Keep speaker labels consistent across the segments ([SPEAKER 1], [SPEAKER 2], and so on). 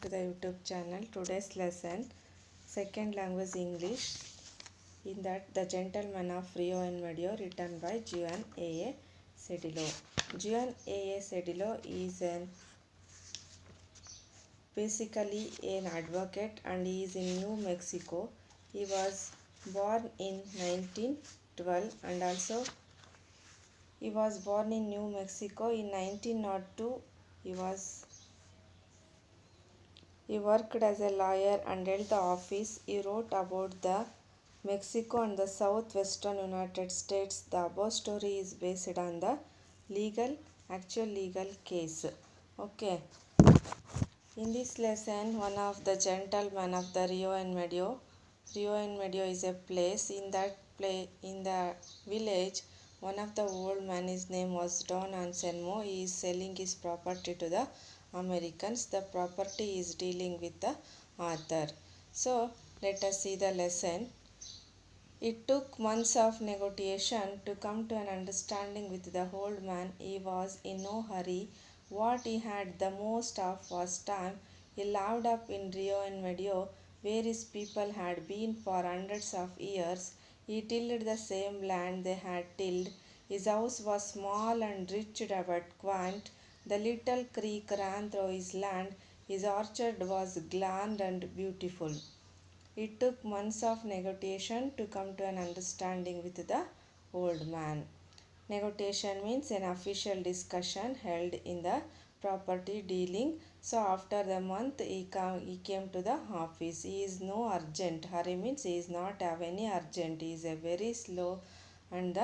[SPEAKER 1] to the YouTube channel. Today's lesson, second language English. In that, The Gentleman of Rio and Medio, written by Juan A. Cedillo. Juan A. Cedillo is basically an advocate and he is in New Mexico. He was born in 1912 and also he was born in New Mexico in 1902. He worked as a lawyer and held the office. He wrote about the Mexico and the southwestern United States. The above story is based on the actual legal case. Okay. In this lesson, one of the gentlemen of the Rio and Medio. Rio and Medio is a place. In the village, one of the old man, his name was Don Anselmo. He is selling his property to the Americans. The property is dealing with the author. So let us see the lesson. It took months of negotiation to come to an understanding with the old man. He was in no hurry. What he had the most of was time. He lived up in Rio and Medio, where his people had been for hundreds of years. He tilled the same land they had tilled. His house was small and rich but quaint. The little creek ran through his land. His orchard was grand and beautiful. It took months of negotiation to come to an understanding with the old man. Negotiation means an official discussion held in the property dealing. So after the month he came to the office. He is no urgent. Hurry means he is not have any urgent. He is a very slow and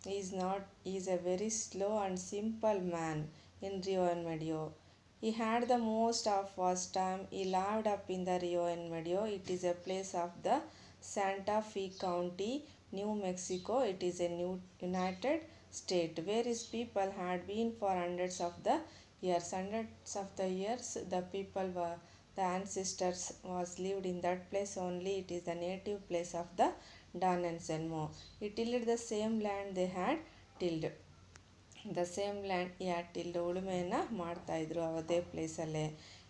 [SPEAKER 1] he is a very slow and simple man in Rio and Medio. He had the most of his time. He lived up in the Rio and Medio. It is a place of the Santa Fe County, New Mexico. It is a new United State where his people had been for hundreds of the years. Hundreds of the years, the people were the ancestors was lived in that place only. It is the native place of the Don and Selmo. He tilled the same land they had tilled. The same land he had tilled ಉಳುಮೆಯನ್ನು ಮಾಡ್ತಾಯಿದ್ರು ಅದೇ ಪ್ಲೇಸಲ್ಲೇ.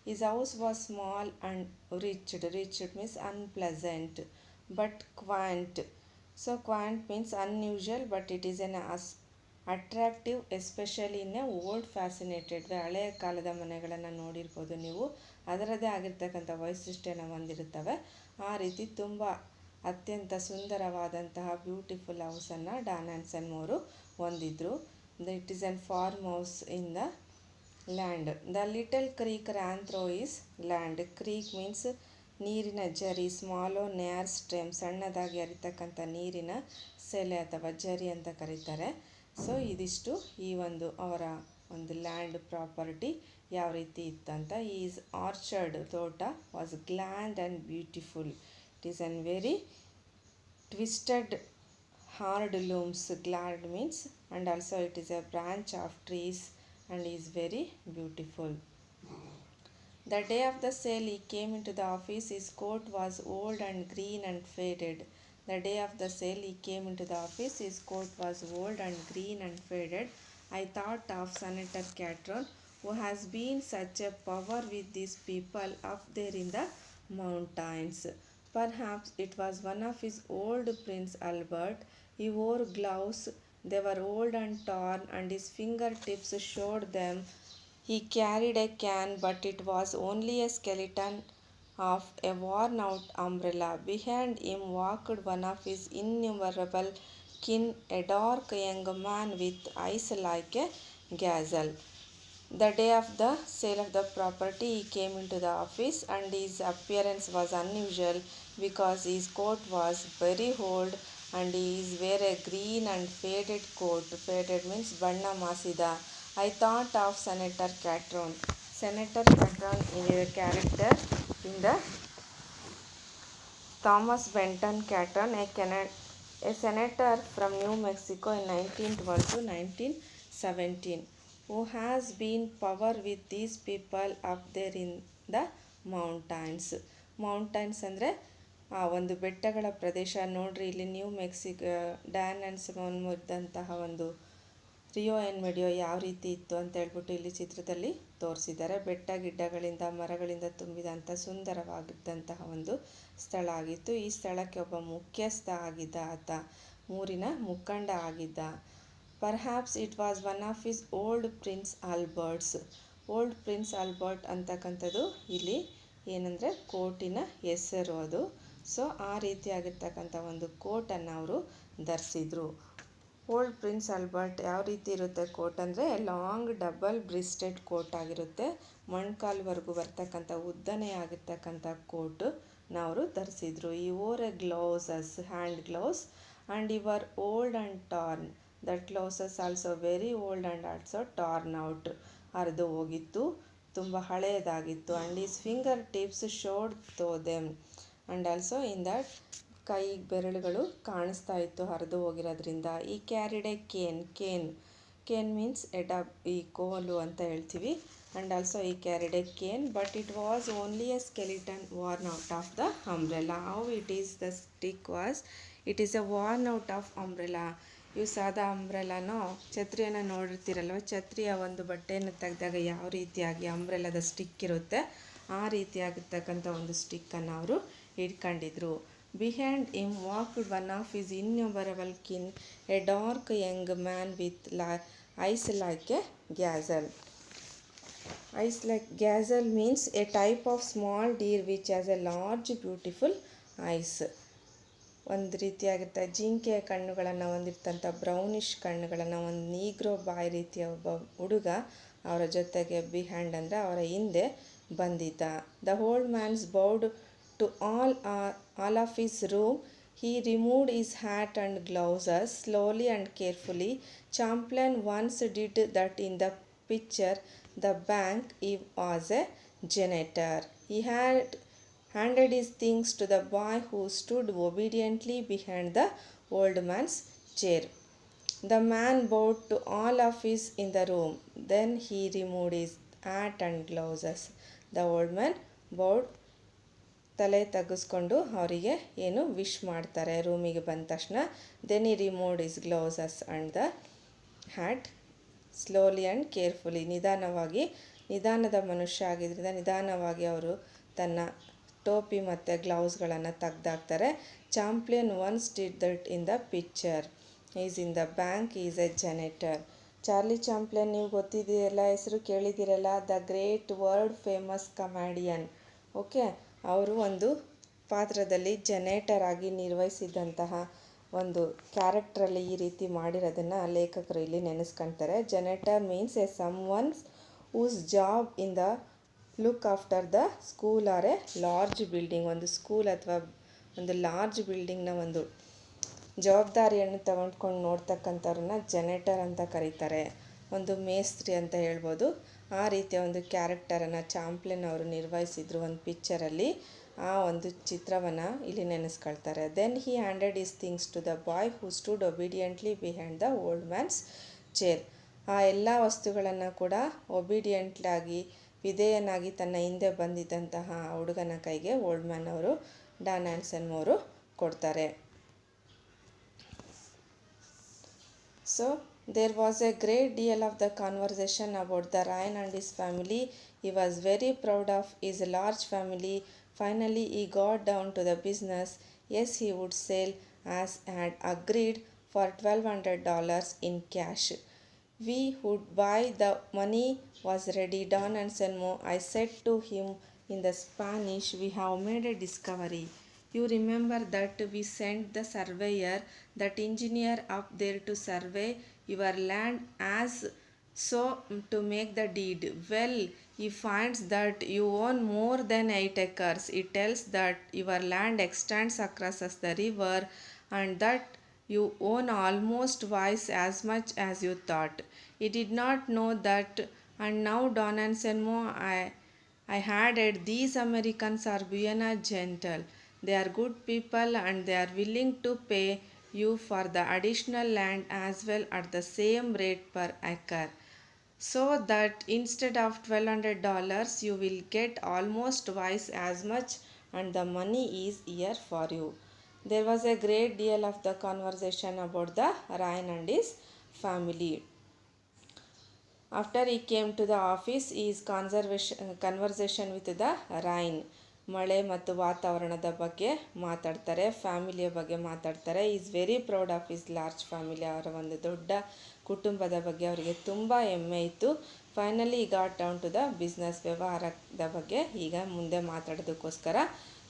[SPEAKER 1] His house was small and rich means unpleasant but quaint. So quaint means unusual but it is an attractive especially in a old fascinated way. ಹಳೆಯ ಕಾಲದ ಮನೆಗಳನ್ನು ನೋಡಿರ್ಬೋದು ನೀವು, ಅದರದೇ ಆಗಿರ್ತಕ್ಕಂಥ ವೈಶಿಷ್ಟ್ಯನ ಹೊಂದಿರುತ್ತವೆ. ಆ ರೀತಿ ತುಂಬ ಅತ್ಯಂತ ಸುಂದರವಾದಂತಹ ಬ್ಯೂಟಿಫುಲ್ ಹೌಸನ್ನು ಡಾನ್ ಆ್ಯಂಡ್ ಸನ್ ಅವರು ಹೊಂದಿದ್ರು. It is a farmhouse in the land. The little creek ran through his land. Creek means ನೀರಿನ ಜರಿ, ಸ್ಮಾಲೋ ನೇರ್ ಸ್ಟ್ರೀಮ್, ಸಣ್ಣದಾಗಿ ಹರಿತಕ್ಕಂಥ ನೀರಿನ ಸೆಲೆ ಅಥವಾ ಜರಿ ಅಂತ ಕರೀತಾರೆ. ಸೊ ಇದಿಷ್ಟು ಈ ಒಂದು ಅವರ ಒಂದು ಲ್ಯಾಂಡ್ ಪ್ರಾಪರ್ಟಿ ಯಾವ ರೀತಿ ಇತ್ತಂತ. ಈಸ್ ಆರ್ಚರ್ಡ್ ತೋಟ was gland and beautiful. It is an very twisted hard looms. Glad means and also it is a branch of trees and is very beautiful. The day of the sale he came into the office. His coat was old and green and faded. The day of the sale he came into the office. His coat was old and green and faded. I thought of Senator Catron, who has been such a power with these people up there in the mountains. Perhaps it was one of his old Prince Albert. He wore gloves. They were old and torn and his fingertips showed them. He carried a can but it was only a skeleton of a worn out umbrella. Behind him walked one of his innumerable kin, a dark young man with eyes like a gazelle. The day of the sale of the property he came into the office and his appearance was unusual because his coat was very old and he wear a green and faded coat. Faded means ಬಣ್ಣ ಮಾಸಿದ. I thought of Senator Catron. Senator Catron is a character in the Thomas Benton Catron, a senator from New Mexico in 1912 to 1917, who has been power with these people up there in the mountains. Mountains ಅಂದರೆ ಒಂದು ಬೆಟ್ಟಗಳ ಪ್ರದೇಶ ನೋಡ್ರಿ. ಇಲ್ಲಿ new Mexico Dan and Simon ಇದ್ದಂತಹ ಒಂದು ರಿಯೋ and ಮೆಡಿಯೋ ಯಾವ ರೀತಿ ಇತ್ತು ಅಂತ ಹೇಳ್ಬಿಟ್ಟು ಇಲ್ಲಿ ಚಿತ್ರದಲ್ಲಿ ತೋರಿಸಿದ್ದಾರೆ. ಬೆಟ್ಟ ಗಿಡ್ಡಗಳಿಂದ ಮರಗಳಿಂದ ತುಂಬಿದಂಥ ಸುಂದರವಾಗಿದ್ದಂತಹ ಒಂದು ಸ್ಥಳ ಆಗಿತ್ತು. ಈ ಸ್ಥಳಕ್ಕೆ ಒಬ್ಬ ಮುಖ್ಯಸ್ಥ ಆಗಿದ್ದ, ಆತ ಊರಿನ ಮುಖಂಡ ಆಗಿದ್ದ. Perhaps it was one of his old Prince Alberts. Old Prince Albert ಅಂತಕ್ಕಂಥದ್ದು ಇಲ್ಲಿ ಏನಂದರೆ ಕೋಟಿನ ಹೆಸರು ಅದು. ಸೊ ಆ ರೀತಿಯಾಗಿರ್ತಕ್ಕಂಥ ಒಂದು ಕೋಟನ್ನು ಅವರು ಧರಿಸಿದ್ರು. ಓಲ್ಡ್ ಪ್ರಿನ್ಸ್ ಆಲ್ಬರ್ಟ್ ಯಾವ ರೀತಿ ಇರುತ್ತೆ ಕೋಟ್ ಅಂದರೆ, ಲಾಂಗ್ ಡಬಲ್ ಬ್ರಿಸ್ಟೆಡ್ ಕೋಟ್ ಆಗಿರುತ್ತೆ. ಮೊಣಕಾಲ್ವರೆಗೂ ಬರ್ತಕ್ಕಂಥ ಉದ್ದನೇ ಆಗಿರ್ತಕ್ಕಂಥ ಕೋಟು ಅವರು ಧರಿಸಿದ್ರು. He wore a gloves, hand gloves, and ever old and torn. That gloves also very old and also torn out. ಹರಿದು ಹೋಗಿತ್ತು, ತುಂಬ ಹಳೆಯದಾಗಿತ್ತು. And his finger tips showed through them. And also in that ಕೈ ಬೆರಳುಗಳು ಕಾಣಿಸ್ತಾ ಇತ್ತು ಹರಿದು ಹೋಗಿರೋದ್ರಿಂದ. ಈ ಕ್ಯಾರಿಡ್ ಎ ಕೇನ್ ಮೀನ್ಸ್ ಈ ಕೋಲು ಅಂತ ಹೇಳ್ತೀವಿ. And also he carried a cane, but it was only a skeleton worn out of the umbrella. How it is the stick was, it is a worn out of umbrella. ಇವು ಸಾದಾ ಅಂಬ್ರೆಲಾನೋ ಛತ್ರಿಯನ್ನು ನೋಡಿರ್ತೀರಲ್ವ, ಛತ್ರಿಯ ಒಂದು ಬಟ್ಟೆಯನ್ನು ತೆಗೆದಾಗ ಯಾವ ರೀತಿಯಾಗಿ ಅಂಬ್ರೆಲಾದ ಸ್ಟಿಕ್ ಇರುತ್ತೆ ಆ ರೀತಿಯಾಗಿರ್ತಕ್ಕಂಥ ಒಂದು ಸ್ಟಿಕ್ಕನ್ನು ಅವರು ಇಟ್ಕೊಂಡಿದ್ರು. Behind him walked one of his innumerable kin, a dark young man with eyes like a gazelle. Eyes like gazelle means a type of small deer which has a large beautiful eyes. ಒಂದು ರೀತಿಯಾಗಿರ್ತ ಜಿಂಕೆಯ ಕಣ್ಣುಗಳನ್ನು ಹೊಂದಿರ್ತಂಥ brownish ಕಣ್ಣುಗಳನ್ನು ಒಂದು Negro ಬಾಯ್ ರೀತಿಯ ಒಬ್ಬ ಹುಡುಗ ಅವರ ಜೊತೆಗೆ ಬಿಹ್ಯಾಂಡ್ ಅಂದರೆ ಅವರ ಹಿಂದೆ ಬಂದಿದ್ದ. The old man's bowed to all of his room. He removed his hat and gloves slowly and carefully. Champlain once did that in the picture The Bank. He was a janitor. He had handed his things to the boy who stood obediently behind the old man's chair. The man bowed to all of us in the room. Then he removed his hat and gloves. The old man bowed, ತಲೆ ತಗ್ಗಿಸ್ಕೊಂಡು ಅವರಿಗೆ ಏನು wish ಮಾಡ್ತಾರೆ ರೂಮಿಗೆ ಬಂದ ತಕ್ಷಣ. Then he removed his gloves and the hat slowly and carefully. ನಿಧಾನದ ಮನುಷ್ಯ ಆಗಿದ್ದರಿಂದ ನಿಧಾನವಾಗಿ ಅವರು ತನ್ನ ಟೋಪಿ ಮತ್ತು ಗ್ಲೌಸ್ಗಳನ್ನು ತೆಗ್ದಾಕ್ತಾರೆ. Chaplin once did that in the picture. Is in the bank, is a janitor. Charlie Chaplin ನೀವು ಗೊತ್ತಿದ್ದೀರಲ್ಲ, ಹೆಸರು ಕೇಳಿದ್ದೀರಲ್ಲ, the great world famous comedian. Okay, ಅವರು ಒಂದು ಪಾತ್ರದಲ್ಲಿ ಜೆನೇಟರ್ ಆಗಿ ನಿರ್ವಹಿಸಿದಂತಹ ಒಂದು ಕ್ಯಾರೆಕ್ಟ್ರಲ್ಲಿ ಈ ರೀತಿ ಮಾಡಿರೋದನ್ನು ಲೇಖಕರು ಇಲ್ಲಿ ನೆನೆಸ್ಕೊಳ್ತಾರೆ. Janitor means a some ones whose job in the look after the school or a large building. ಒಂದು ಸ್ಕೂಲ್ ಅಥವಾ ಒಂದು ಲಾರ್ಜ್ ಬಿಲ್ಡಿಂಗ್ನ ಒಂದು ಜವಾಬ್ದಾರಿಯನ್ನು ತಗೊಂಡ್ಕೊಂಡು ನೋಡ್ತಕ್ಕಂಥವ್ರನ್ನ ಜೆನೇಟರ್ ಅಂತ ಕರೀತಾರೆ. ಒಂದು ಮೇಸ್ತ್ರಿ ಅಂತ ಹೇಳ್ಬೋದು. ಆ ರೀತಿಯ ಒಂದು ಕ್ಯಾರೆಕ್ಟರನ್ನು ಚಾಂಪ್ಲಿನ್ ಅವರು ನಿರ್ವಹಿಸಿದ್ರು ಒಂದು ಪಿಕ್ಚರಲ್ಲಿ. ಆ ಒಂದು ಚಿತ್ರವನ್ನು ಇಲ್ಲಿ ನೆನೆಸ್ಕೊಳ್ತಾರೆ. Then he handed his things to the boy who stood obediently behind the old man's chair. ಆ ಎಲ್ಲ ವಸ್ತುಗಳನ್ನು ಕೂಡ ಒಬಿಡಿಯೆಂಟ್ಲಾಗಿ ವಿಧೇಯನಾಗಿ ತನ್ನ ಹಿಂದೆ ಬಂದಿದ್ದಂತಹ ಹುಡುಗನ ಕೈಗೆ ಓಲ್ಡ್ ಮ್ಯಾನ್ ಅವರು, ಡಾನ್ ಆ್ಯನ್ಸನ್ ಅವರು ಕೊಡ್ತಾರೆ. So there was a great deal of the conversation about the Ryan and his family. He was very proud of his large family. Finally he got down to the business. Yes, he would sell as had agreed for $1,200 in cash. We would buy. The money was ready. Don Anselmo, I said to him in the Spanish, we have made a discovery. You remember that we sent the surveyor, that engineer up there to survey your land as so to make the deed. Well, he finds that you own more than 8 acres. He tells that your land extends across the river and that you own almost twice as much as you thought. He did not know that. And now Don Anselmo, I added, these Americans are buena gentle. They are good people and they are willing to pay you for the additional land as well at the same rate per acre. So that instead of $1,200 you will get almost twice as much and the money is here for you. There was a great deal of the conversation about the Ryan and his family. After he came to the office, his conversation with the rain, ಮಳೆ ಮತ್ತು ವಾತಾವರಣದ ಬಗ್ಗೆ ಮಾತಾಡ್ತಾರೆ, ಫ್ಯಾಮಿಲಿಯ ಬಗ್ಗೆ ಮಾತಾಡ್ತಾರೆ. Is very proud of his large family, ಅವರ ಒಂದು ದೊಡ್ಡ ಕುಟುಂಬದ ಬಗ್ಗೆ ಅವರಿಗೆ ತುಂಬ ಹೆಮ್ಮೆ ಇತ್ತು. Finally he got down to the business, ವ್ಯವಹಾರದ ಬಗ್ಗೆ ಈಗ ಮುಂದೆ ಮಾತಾಡೋದಕ್ಕೋಸ್ಕರ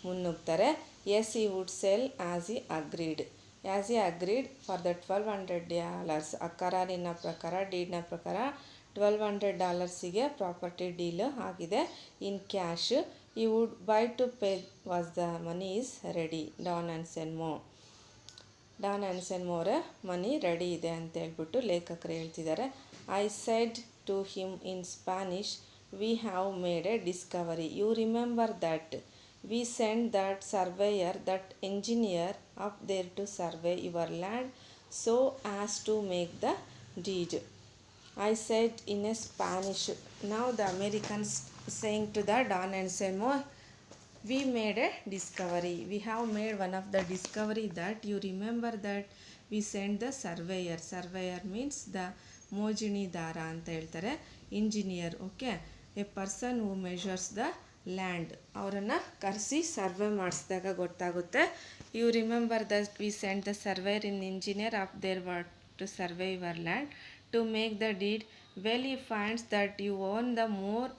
[SPEAKER 1] ಮುನ್ನುಗ್ತಾರೆ. Yes he would sell as he agreed for the $1,200. ಆ ಕರಾರಿನ ಪ್ರಕಾರ, ಡೀಡ್ನ ಪ್ರಕಾರ $1,200 ಪ್ರಾಪರ್ಟಿ ಡೀಲ್ ಆಗಿದೆ. In cash he would buy to pay was the money is ready. Don and senora money ready ಇದೆ ಅಂತ ಹೇಳ್ಬಿಟ್ಟು ಲೇಖಕರು ಹೇಳ್ತಿದ್ದಾರೆ. I said to him in Spanish, we have made a discovery. You remember that we sent that surveyor, that engineer up there to survey your land so as to make the deed. I said in a Spanish. Now the Americans saying to the Don and Semo, we made a discovery. We have made one of the discovery that you remember that we sent the surveyor. Surveyor means the ಮೋಜಿಣಿದಾರ ಅಂತ ಹೇಳ್ತಾರೆ, engineer. Okay, a person who measures the land. ಅವರನ್ನು ಕರೆಸಿ survey ಮಾಡಿಸಿದಾಗ ಗೊತ್ತಾಗುತ್ತೆ. You remember that we sent the surveyor in engineer of their work to survey your land to make the deed. Well he finds that you own the more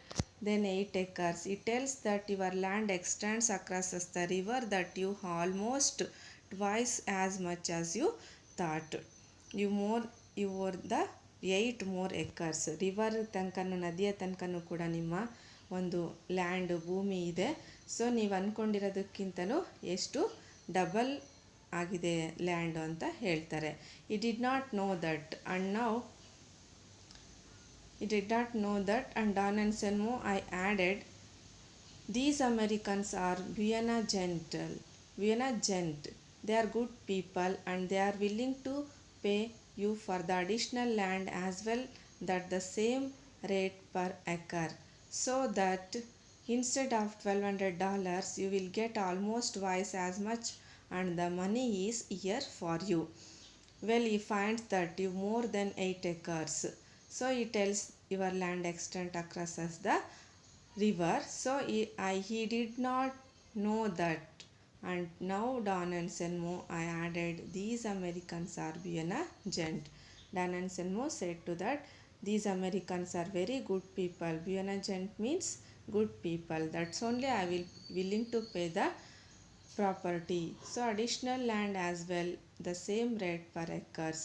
[SPEAKER 1] than 8 acres. He tells that your land extends across the river that you almost twice as much as you thought. You own the 8 more acres. River ತನಕನೂ, ನದಿಯ ತನಕನೂ ಕೂಡ ನಿಮ್ಮ ಒಂದು land, ಭೂಮಿ ಇದೆ. So ನೀವು ಅಂದ್ಕೊಂಡಿರೋದಕ್ಕಿಂತಲೂ ಎಷ್ಟು ಡಬಲ್ ಆಗಿದೆ ಲ್ಯಾಂಡು ಅಂತ ಹೇಳ್ತಾರೆ. He did not know that and Don and Selmo I added, these Americans are buena gent. They are good people and they are willing to pay you for the additional land as well, that the same rate per acre, so that instead of $1,200 you will get almost twice as much and the money is here for you. Well, he finds that you more than 8 acres. So he tells your land extent across as the river. So he did not know that. And now Don and Selmo I added, these Americans are buena gent. Don and Selmo said to that, these Americans are very good people. Buena gent means good people. That's only I will willing to pay the property. So additional land as well, the same rate per acres.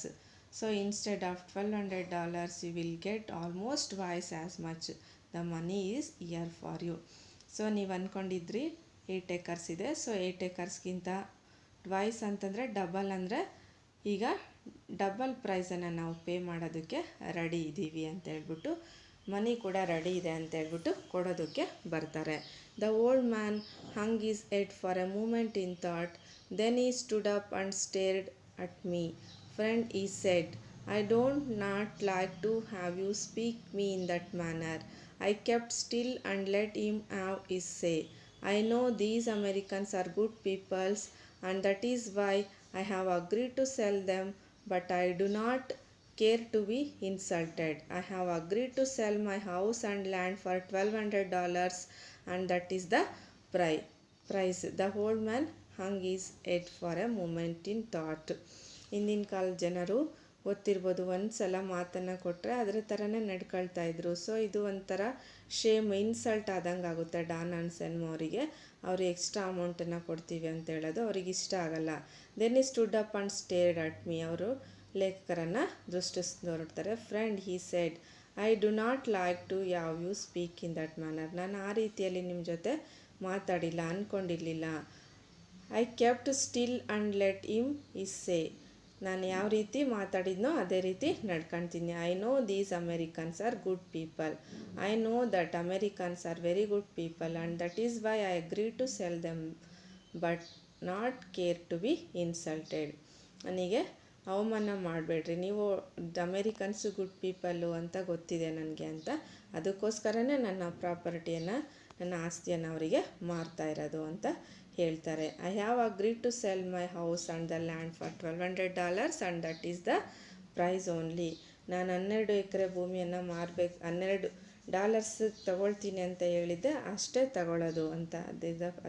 [SPEAKER 1] So instead of $1,200 you will get almost twice as much. The money is here for you. So ನೀವು ಅಂದ್ಕೊಂಡಿದ್ರಿ 8 acres ಇದೆ. So 8 acresಗಿಂತ twice ಅಂತಂದರೆ double, ಅಂದರೆ ಈಗ double ಪ್ರೈಸನ್ನು ನಾವು pay ಮಾಡೋದಕ್ಕೆ ready ಇದ್ದೀವಿ ಅಂತ ಹೇಳ್ಬಿಟ್ಟು, ಮನಿ ಕೂಡ ರೆಡಿ ಇದೆ ಅಂತ ಹೇಳ್ಬಿಟ್ಟು ಕೊಡೋದಕ್ಕೆ ಬರ್ತಾರೆ. The old man hung his head for a moment in thought, then he stood up and stared at me. Friend, he said, I don't not like to have you speak me in that manner. I kept still and let him have his say. I know these Americans are good peoples and that is why I have agreed to sell them, but I do not care to be insulted. I have agreed to sell my house and land for $1,200 and that is the price. The old man hung his head for a moment in thought. ಹಿಂದಿನ ಕಾಲದ ಜನರು ಗೊತ್ತಿರ್ಬೋದು, ಒಂದು ಸಲ ಮಾತನ್ನು ಕೊಟ್ಟರೆ ಅದರ ಥರನೇ ನಡ್ಕೊಳ್ತಾ ಇದ್ರು. ಸೊ ಇದು ಒಂಥರ ಇನ್ಸಲ್ಟ್ ಆದಂಗೆ ಆಗುತ್ತೆ ಡಾನ್ ಆ್ಯಂಡ್ ಸೆಲ್ಮೋ ಅವರಿಗೆ. ಅವರು ಎಕ್ಸ್ಟ್ರಾ ಅಮೌಂಟನ್ನು ಕೊಡ್ತೀವಿ ಅಂತ ಹೇಳೋದು ಅವ್ರಿಗೆ ಇಷ್ಟ ಆಗಲ್ಲ. Then he stood up and stared at me. ಅವರು ಲೇಖಕರನ್ನು ದೃಷ್ಟಿಸ್ತಾ friend, he said, I do not like to have you speak in that manner. ನಾನು ಆ ರೀತಿಯಲ್ಲಿ ನಿಮ್ಮ ಜೊತೆ ಮಾತಾಡಿಲ್ಲ, ಅಂದ್ಕೊಂಡಿರಲಿಲ್ಲ. I kept still and let him his say. ನಾನು ಯಾವ ರೀತಿ ಮಾತಾಡಿದ್ನೋ ಅದೇ ರೀತಿ ನಡ್ಕೊಳ್ತೀನಿ. I know these Americans are good people. I know that Americans are very good people and that is why I agree to sell them but not care to be insulted. ನನಗೆ ಅವಮಾನ ಮಾಡಬೇಡ್ರಿ, ನೀವು ಅಮೇರಿಕನ್ಸು ಗುಡ್ ಪೀಪಲ್ಲು ಅಂತ ಗೊತ್ತಿದೆ ನನಗೆ ಅಂತ, ಅದಕ್ಕೋಸ್ಕರನೇ ನನ್ನ ಪ್ರಾಪರ್ಟಿಯನ್ನು, ನನ್ನ ಆಸ್ತಿಯನ್ನು ಅವರಿಗೆ ಮಾರ್ತಾ ಇರೋದು ಅಂತ ಹೇಳ್ತಾರೆ. I have agreed to sell my house and the land for $1,200 and that is the price only. ನಾನು 12 ಎಕರೆ ಭೂಮಿಯನ್ನು ಮಾರಬೇಕು, $12 ತಗೊಳ್ತೀನಿ ಅಂತ ಹೇಳಿದ್ದೆ, ಅಷ್ಟೇ ತಗೊಳ್ಳೋದು ಅಂತ,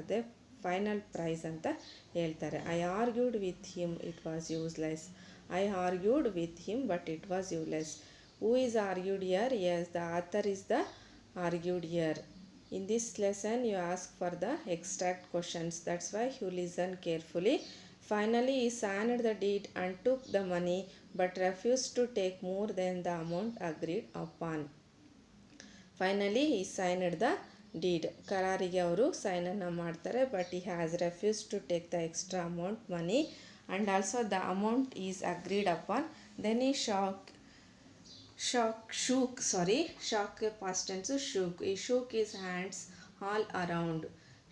[SPEAKER 1] ಅದೇ ಫೈನಲ್ ಪ್ರೈಸ್ ಅಂತ ಹೇಳ್ತಾರೆ. I argued with him, it was useless. I argued with him but it was useless. Who is argued here? Yes, the author is the argued here. In this lesson you ask for the extract questions, that's why you listen carefully. Finally he signed the deed and took the money but refused to take more than the amount agreed upon. Finally he signed the deed, ಕರಾರಿಗೆ ಅವರು ಸೈನನ್ನು ಮಾಡ್ತಾರೆ, but he has refused to take the extra amount money and also the amount is agreed upon. Then he shook past tense shook. He shook his hands all around.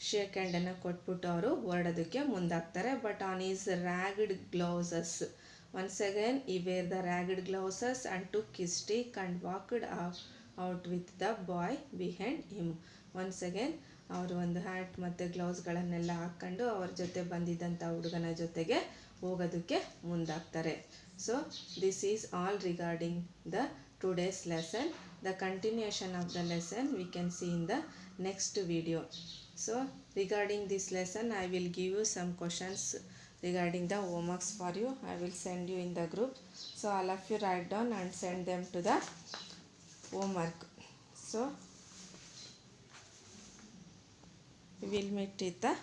[SPEAKER 1] Shake ಹ್ಯಾಂಡನ್ನು ಕೊಟ್ಬಿಟ್ಟು ಅವರು ಹೊರಡೋದಕ್ಕೆ ಮುಂದಾಗ್ತಾರೆ. But on his ragged gloves, once again he wear the ragged gloves and took his stick and walked out with the boy behind him. Once again ಅವರು ಒಂದು hat ಮತ್ತು ಗ್ಲೌಸ್ಗಳನ್ನೆಲ್ಲ ಹಾಕ್ಕೊಂಡು ಅವ್ರ ಜೊತೆ ಬಂದಿದ್ದಂಥ ಹುಡುಗನ ಜೊತೆಗೆ ಹೋಗೋದಕ್ಕೆ ಮುಂದಾಗ್ತಾರೆ. So this is all regarding the today's lesson. The continuation of the lesson we can see in the next video. So regarding this lesson I will give you some questions regarding the homeworks for you. I will send you in the group. So all of you write down and send them to the homework. So we will meet with the